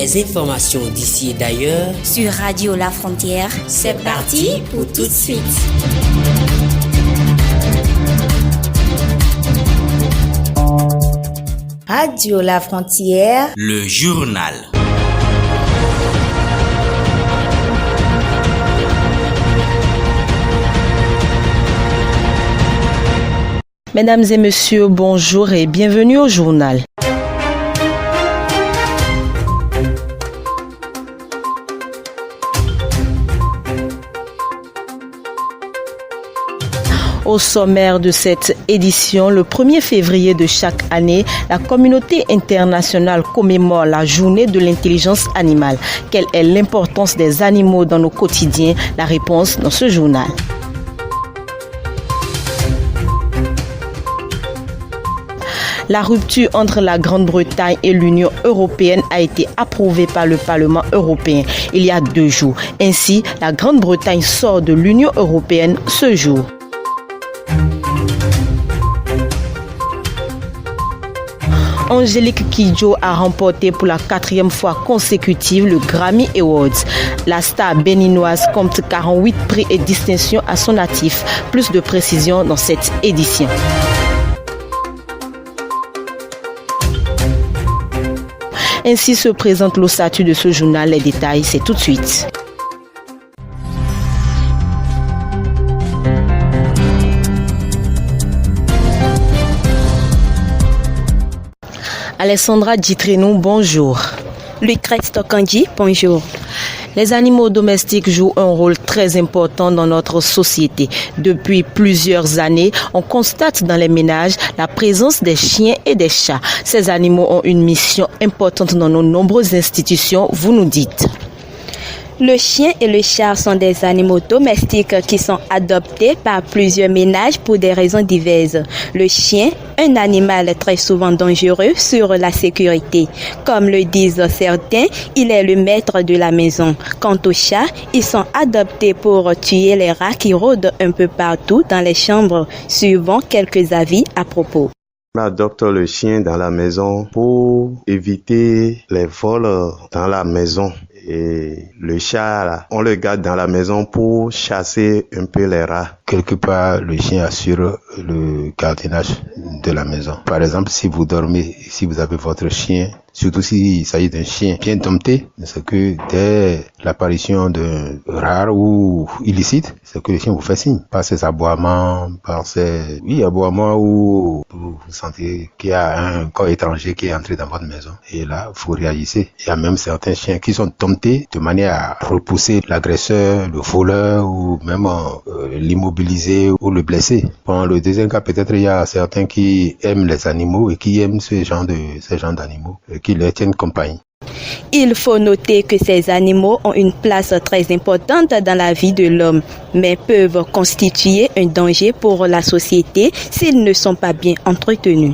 les informations d'ici et d'ailleurs sur Radio La Frontière. C'est parti pour tout de suite. Radio La Frontière, le journal. Mesdames et messieurs, bonjour et bienvenue au journal. Au sommaire de cette édition, le 1er février de chaque année, la communauté internationale commémore la journée de l'intelligence animale. Quelle est l'importance des animaux dans nos quotidiens? La réponse dans ce journal. La rupture entre la Grande-Bretagne et l'Union européenne a été approuvée par le Parlement européen il y a 2 jours. Ainsi, la Grande-Bretagne sort de l'Union européenne ce jour. Angélique Kidjo a remporté pour la 4e fois consécutive le Grammy Awards. La star béninoise compte 48 prix et distinctions à son actif. Plus de précisions dans cette édition. Ainsi se présente l'ossature de ce journal. Les détails, c'est tout de suite. Alessandra Djitrinou, bonjour. Lucrèce Tokandji, bonjour. Les animaux domestiques jouent un rôle très important dans notre société. Depuis plusieurs années, on constate dans les ménages la présence des chiens et des chats. Ces animaux ont une mission importante dans nos nombreuses institutions, vous nous dites. Le chien et le chat sont des animaux domestiques qui sont adoptés par plusieurs ménages pour des raisons diverses. Le chien, un animal très souvent dangereux sur la sécurité. Comme le disent certains, il est le maître de la maison. Quant aux chats, ils sont adoptés pour tuer les rats qui rôdent un peu partout dans les chambres, suivant quelques avis à propos. On adopte le chien dans la maison pour éviter les vols dans la maison. Et le chat, là, on le garde dans la maison pour chasser un peu les rats. Quelque part, le chien assure le gardiennage de la maison. Par exemple, si vous dormez, si vous avez votre chien, surtout s'il s'agit d'un chien bien dompté, c'est que dès l'apparition d'un rare ou illicite, c'est que le chien vous fait signe. Par ses aboiements, par ses aboiements où vous sentez qu'il y a un corps étranger qui est entré dans votre maison. Et là, vous réagissez. Il y a même certains chiens qui sont domptés de manière à repousser l'agresseur, le voleur ou même l'immobiliser ou le blesser. Dans le deuxième cas, peut-être il y a certains qui aiment les animaux et qui aiment ces genres d'animaux, qui leur tiennent compagnie. Il faut noter que ces animaux ont une place très importante dans la vie de l'homme, mais peuvent constituer un danger pour la société s'ils ne sont pas bien entretenus.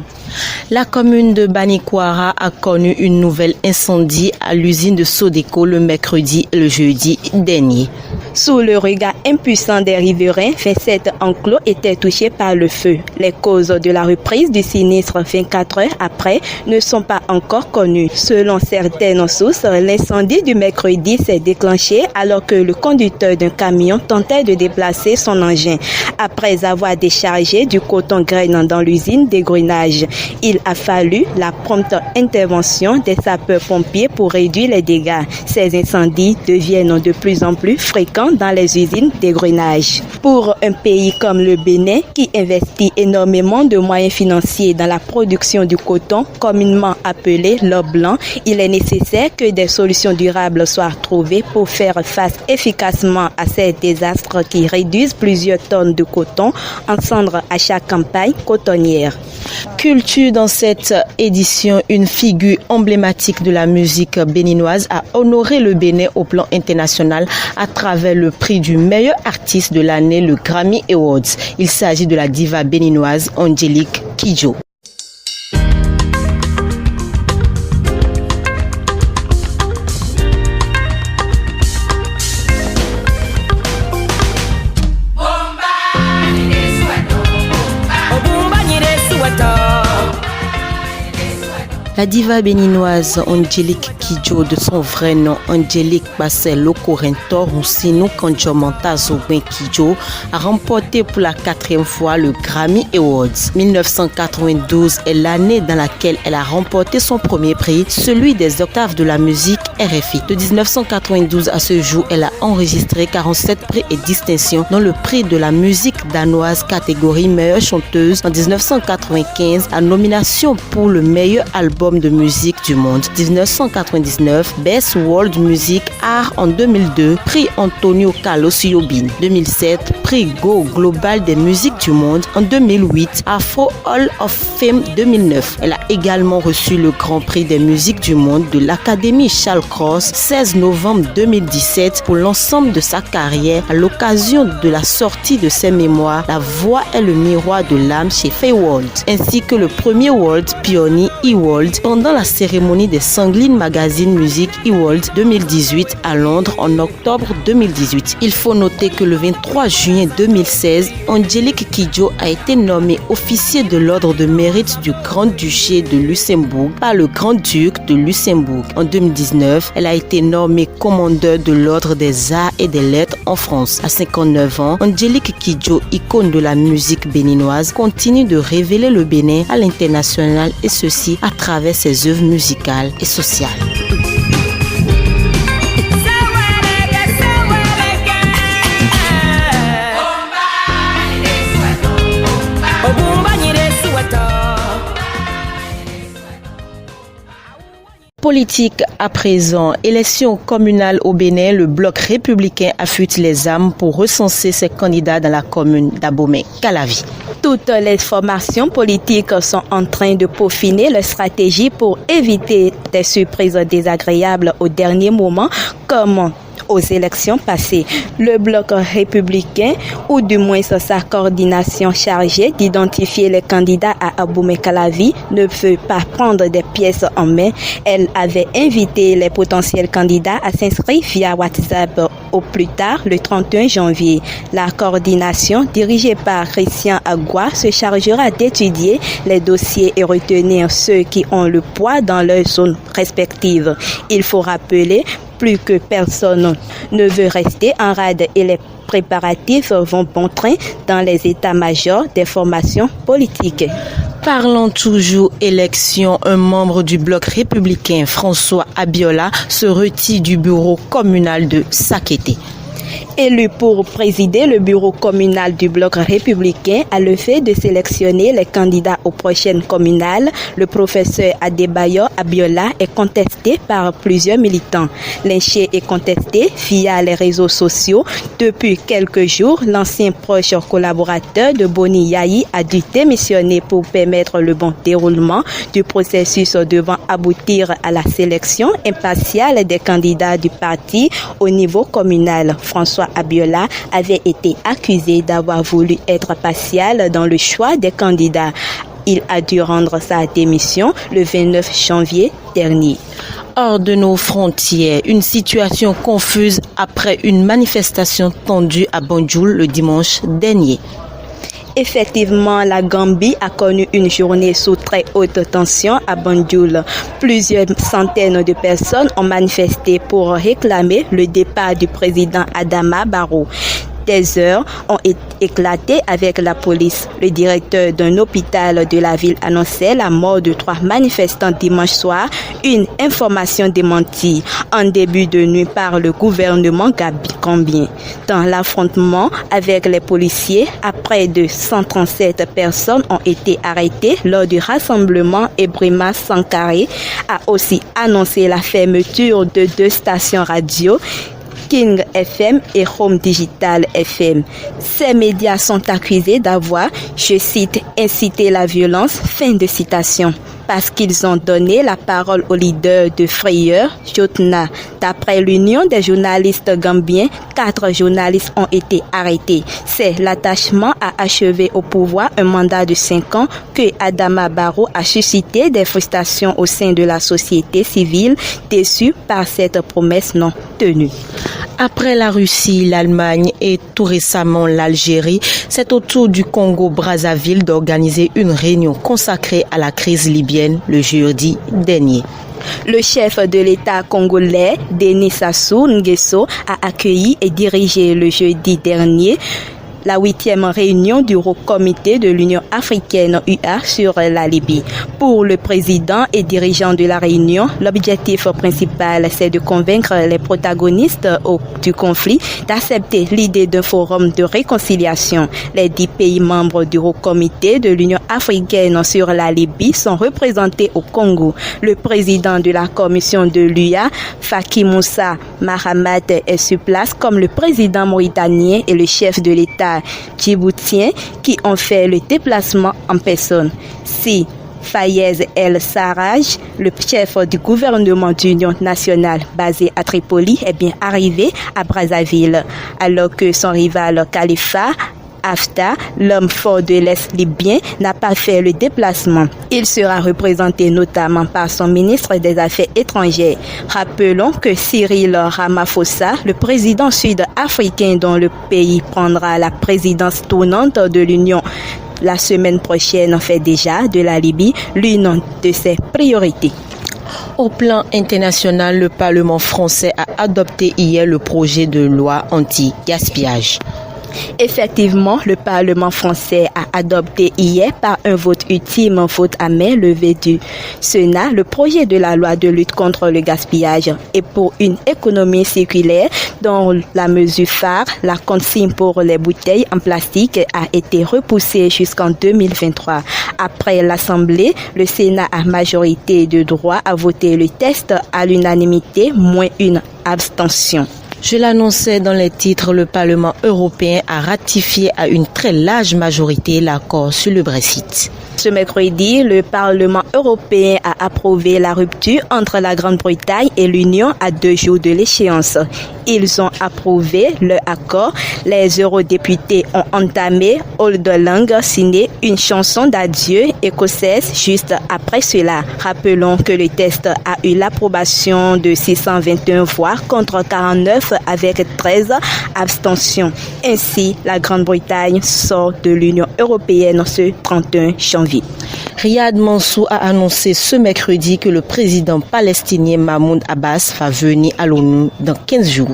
La commune de Banikwara a connu une nouvelle incendie à l'usine de Sodeco le mercredi et le jeudi dernier. Sous le regard impuissant des riverains, 27 enclos étaient touchés par le feu. Les causes de la reprise du sinistre 24 heures après ne sont pas encore connues. Selon certaines sources, l'incendie du mercredi s'est déclenché alors que le conducteur d'un camion tentait de déplacer son engin. Après avoir déchargé du coton grain dans l'usine d'égrenage, il a fallu la prompte intervention des sapeurs-pompiers pour réduire les dégâts. Ces incendies deviennent de plus en plus fréquents dans les usines d'égrenage. Pour un pays comme le Bénin, qui investit énormément de moyens financiers dans la production du coton, communément appelé l'or blanc, il est nécessaire que des solutions durables soient trouvées pour faire face efficacement à ces désastres qui réduisent plusieurs tonnes de coton en cendres à chaque campagne cotonnière. Culture dans cette édition, une figure emblématique de la musique béninoise a honoré le Bénin au plan international à travers le prix du meilleur artiste de l'année, le Grammy Awards. Il s'agit de la diva béninoise Angélique Kidjo. La diva béninoise Angélique Kidjo, de son vrai nom Angélique Barcelo Corentor Roussino Kanjomanta Zobin Kidjo, a remporté pour la 4e fois le Grammy Awards. 1992 est l'année dans laquelle elle a remporté son premier prix, celui des octaves de la musique RFI. De 1992 à ce jour, elle a enregistré 47 prix et distinctions, dont le prix de la musique danoise catégorie meilleure chanteuse en 1995, la nomination pour le meilleur album de musique du monde. 1999, Best World Music Art en 2002, prix Antonio Carlos Jobim. 2007, prix Go Global des musiques du monde. En 2008, Afro Hall of Fame 2009. Elle a également reçu le Grand Prix des musiques du monde de l'Académie Charles Cros 16 novembre 2017 pour l'ensemble de sa carrière à l'occasion de la sortie de ses mémoires La voix est le miroir de l'âme chez Fayworld, ainsi que le premier World Pioneer eWorld pendant la cérémonie des Sanglin Magazine Music eWorld 2018 à Londres en octobre 2018. Il faut noter que le 23 juin 2016, Angélique Kidjo a été nommée officier de l'ordre de mérite du Grand-Duché de Luxembourg par le Grand-Duc de Luxembourg. En 2019, elle a été nommée commandeur de l'ordre des arts et des lettres en France. À 59 ans, Angélique Kidjo, icône de la musique béninoise, continue de révéler le Bénin à l'international, et ceci à travers ses œuvres musicales et sociales. Politique à présent, élection communale au Bénin, le bloc républicain affûte les armes pour recenser ses candidats dans la commune d'Abomey-Calavi. Toutes les formations politiques sont en train de peaufiner leur stratégie pour éviter des surprises désagréables au dernier moment, comme aux élections passées. Le bloc républicain, ou du moins sa coordination chargée d'identifier les candidats à Abomey-Calavi, ne veut pas prendre des pièces en main. Elle avait invité les potentiels candidats à s'inscrire via WhatsApp au plus tard le 31 janvier. La coordination, dirigée par Christian Agua, se chargera d'étudier les dossiers et retenir ceux qui ont le poids dans leurs zones respectives. Il faut rappeler plus que personne ne veut rester en rade et les préparatifs vont bon train dans les états-majors des formations politiques. Parlant toujours élection, un membre du bloc républicain, François Abiola, se retire du bureau communal de Sakété. Élu pour présider le bureau communal du bloc républicain à le fait de sélectionner les candidats aux prochaines communales, le professeur Adebayor Abiola est contesté par plusieurs militants. Lynché et contesté via les réseaux sociaux. Depuis quelques jours, l'ancien proche collaborateur de Boni Yayi a dû démissionner pour permettre le bon déroulement du processus devant aboutir à la sélection impartiale des candidats du parti au niveau communal. François Abiola avait été accusé d'avoir voulu être partial dans le choix des candidats. Il a dû rendre sa démission le 29 janvier dernier. Hors de nos frontières, une situation confuse après une manifestation tendue à Banjul le dimanche dernier. Effectivement, la Gambie a connu une journée sous très haute tension à Banjul. Plusieurs centaines de personnes ont manifesté pour réclamer le départ du président Adama Barrow. Des heures ont éclaté avec la police. Le directeur d'un hôpital de la ville annonçait la mort de 3 manifestants dimanche soir, une information démentie en début de nuit par le gouvernement gambien. Dans l'affrontement avec les policiers, près de 137 personnes ont été arrêtées lors du rassemblement et Brima Sankaré a aussi annoncé la fermeture de 2 stations radio, King FM et Home Digital FM. Ces médias sont accusés d'avoir, je cite, incité la violence, fin de citation, parce qu'ils ont donné la parole au leader de Frayeur, Jotna. D'après l'Union des journalistes gambiens, 4 journalistes ont été arrêtés. C'est l'attachement à achever au pouvoir un mandat de 5 ans que Adama Barrow a suscité des frustrations au sein de la société civile, déçue par cette promesse non tenue. Après la Russie, l'Allemagne et tout récemment l'Algérie, c'est au tour du Congo-Brazzaville d'organiser une réunion consacrée à la crise libyenne. namibienne le jeudi dernier. Le chef de l'État congolais, Denis Sassou Nguesso, a accueilli et dirigé le jeudi dernier la 8e réunion du Haut Comité de l'Union africaine UA sur la Libye. Pour le président et dirigeant de la réunion, l'objectif principal, c'est de convaincre les protagonistes du conflit d'accepter l'idée d'un forum de réconciliation. Les 10 pays membres du Haut Comité de l'Union africaine sur la Libye sont représentés au Congo. Le président de la commission de l'UA, Faki Moussa Mahamat, est sur place comme le président mauritanien et le chef de l'État djiboutien qui ont fait le déplacement en personne. Si Fayez El Sarraj, le chef du gouvernement d'union nationale basé à Tripoli, est bien arrivé à Brazzaville, alors que son rival Khalifa Haftar, l'homme fort de l'Est libyen, n'a pas fait le déplacement. Il sera représenté notamment par son ministre des Affaires étrangères. Rappelons que Cyril Ramaphosa, le président sud-africain dont le pays prendra la présidence tournante de l'Union la semaine prochaine, fait déjà de la Libye l'une de ses priorités. Au plan international, le Parlement français a adopté hier le projet de loi anti-gaspillage. Effectivement, le Parlement français a adopté hier par un vote ultime, un vote à main levée du Sénat, le projet de la loi de lutte contre le gaspillage et pour une économie circulaire dont la mesure phare, la consigne pour les bouteilles en plastique, a été repoussée jusqu'en 2023. Après l'Assemblée, le Sénat à majorité de droit a voté le texte à l'unanimité, moins une abstention. Je l'annonçais dans les titres, le Parlement européen a ratifié à une très large majorité l'accord sur le Brexit. Ce mercredi, le Parlement européen a approuvé la rupture entre la Grande-Bretagne et l'Union à 2 jours de l'échéance. Ils ont approuvé leur accord. Les eurodéputés ont entamé Old Lang signé une chanson d'adieu écossaise juste après cela. Rappelons que le texte a eu l'approbation de 621 voix contre 49 avec 13 abstentions. Ainsi, la Grande-Bretagne sort de l'Union européenne ce 31 janvier. Riyad Mansour a annoncé ce mercredi que le président palestinien Mahmoud Abbas va venir à l'ONU dans 15 jours.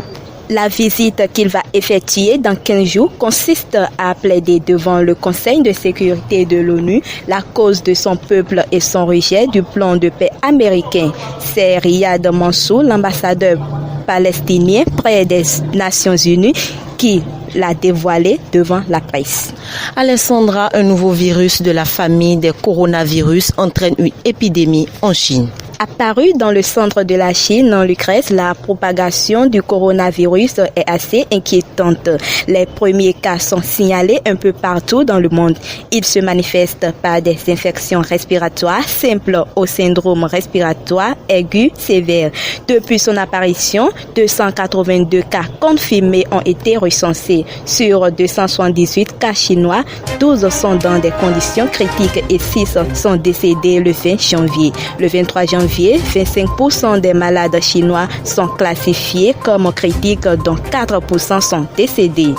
La visite qu'il va effectuer dans 15 jours consiste à plaider devant le Conseil de sécurité de l'ONU la cause de son peuple et son rejet du plan de paix américain. C'est Riyad Mansour, l'ambassadeur palestinien près des Nations Unies, qui l'a dévoilé devant la presse. Alessandra, un nouveau virus de la famille des coronavirus entraîne une épidémie en Chine. Apparu dans le centre de la Chine, en l'Ukraine, la propagation du coronavirus est assez inquiétante. Les premiers cas sont signalés un peu partout dans le monde. Ils se manifestent par des infections respiratoires simples au syndrome respiratoire aigu sévère. Depuis son apparition, 282 cas confirmés ont été recensés. Sur 278 cas chinois, 12 sont dans des conditions critiques et 6 sont décédés le 20 janvier. Le 23 janvier, 25% des malades chinois sont classifiés comme critiques, dont 4% sont décédés.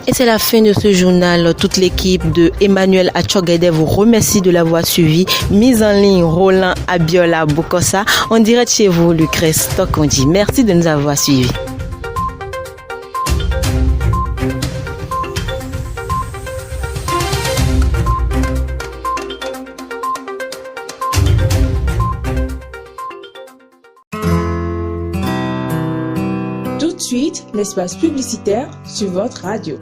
Et c'est la fin de ce journal. Toute l'équipe de Emmanuel Achogede vous remercie de l'avoir suivi. Mise en ligne, Roland Abiola Bokosa. En direct chez vous, Lucrèce Tokondi. Merci de nous avoir suivis. Tout de suite, l'espace publicitaire sur votre radio.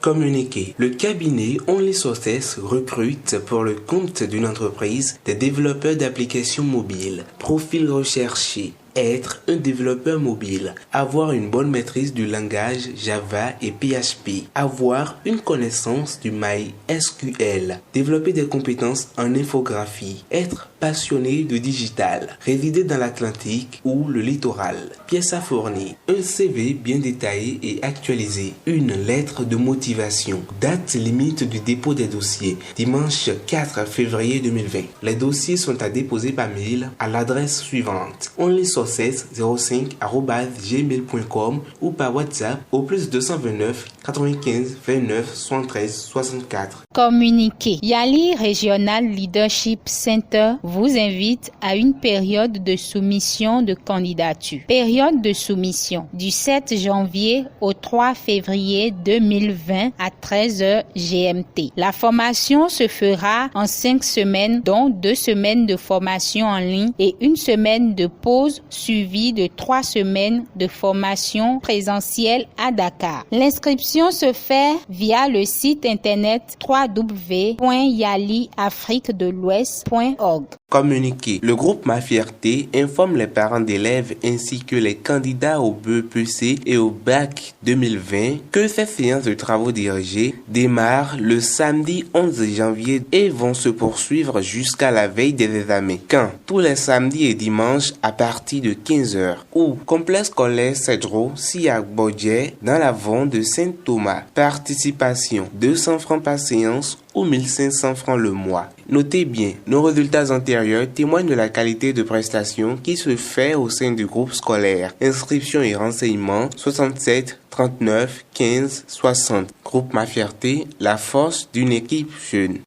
Communiqué. Le cabinet Only Sources recrute pour le compte d'une entreprise des développeurs d'applications mobiles. Profil recherché. Être un développeur mobile, avoir une bonne maîtrise du langage Java et PHP, avoir une connaissance du MySQL, développer des compétences en infographie, être passionné de digital, résider dans l'Atlantique ou le littoral. Pièces à fournir, un CV bien détaillé et actualisé, une lettre de motivation, date limite du dépôt des dossiers, dimanche 4 février 2020. Les dossiers sont à déposer par mail à l'adresse suivante: onlysources onlysources05@gmail.com ou par WhatsApp au +229 95 29 73 64. Communiqué. Yali Regional Leadership Center vous invite à une période de soumission de candidature. Période de soumission du 7 janvier au 3 février 2020 à 13h GMT. La formation se fera en 5 semaines, dont 2 semaines de formation en ligne et 1 semaine de pause suivie de 3 semaines de formation présentielle à Dakar. L'inscription se fait via le site internet www.yaliafriquedelouest.org. Communiqué. Le groupe Ma Fierté informe les parents d'élèves ainsi que les candidats au BEPC et au Bac 2020 que ces séances de travaux dirigés démarrent le samedi 11 janvier et vont se poursuivre jusqu'à la veille des examens. Quand tous les samedis et dimanches à partir de 15h ou complexe scolaire Cedro Siak Bodje dans la vente de Saint-Thomas. Participation 200 francs par séance ou 1500 francs le mois. Notez bien, nos résultats antérieurs témoignent de la qualité de prestation qui se fait au sein du groupe scolaire. Inscription et renseignements 67 39 15 60. Groupe Ma Fierté, la force d'une équipe jeune.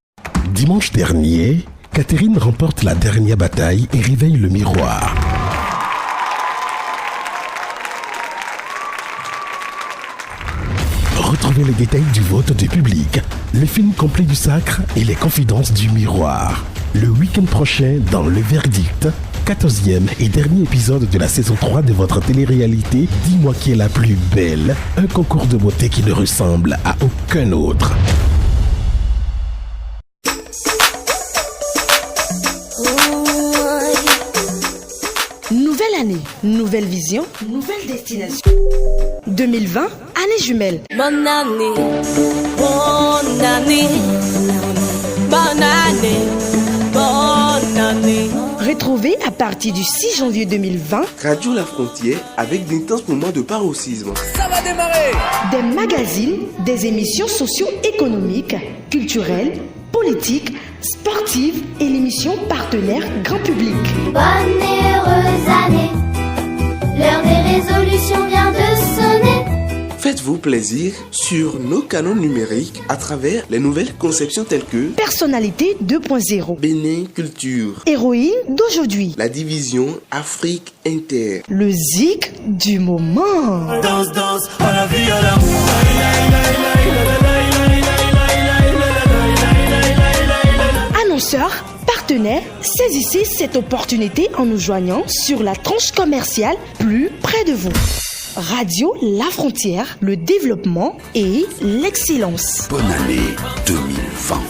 Dimanche dernier, Catherine remporte la dernière bataille et réveille le miroir. Retrouvez les détails du vote du public, le film complet du sacre et les confidences du miroir. Le week-end prochain dans Le Verdict, 14e et dernier épisode de la saison 3 de votre télé-réalité Dis-moi qui est la plus belle, un concours de beauté qui ne ressemble à aucun autre. Nouvelle année, nouvelle vision, nouvelle destination. 2020, année jumelle. Bonne année, bonne année, bonne année, bonne année. Retrouvez à partir du 6 janvier 2020 Radio La Frontière avec d'intenses moments de paroxysme. Ça va démarrer. Des magazines, des émissions socio-économiques, culturelles, politiques, sportives et l'émission partenaire grand public. Bonne et heureuse année, l'heure des résolutions vient de sonner. Faites-vous plaisir sur nos canaux numériques à travers les nouvelles conceptions telles que Personnalité 2.0, Bénin Culture, Héroïne d'aujourd'hui, la division Afrique Inter, le zik du moment. Danse, danse, à la vie, à l'amour. Annonceurs, partenaires, saisissez cette opportunité en nous joignant sur la tranche commerciale plus près de vous. Radio La Frontière, le développement et l'excellence. Bonne année 2020.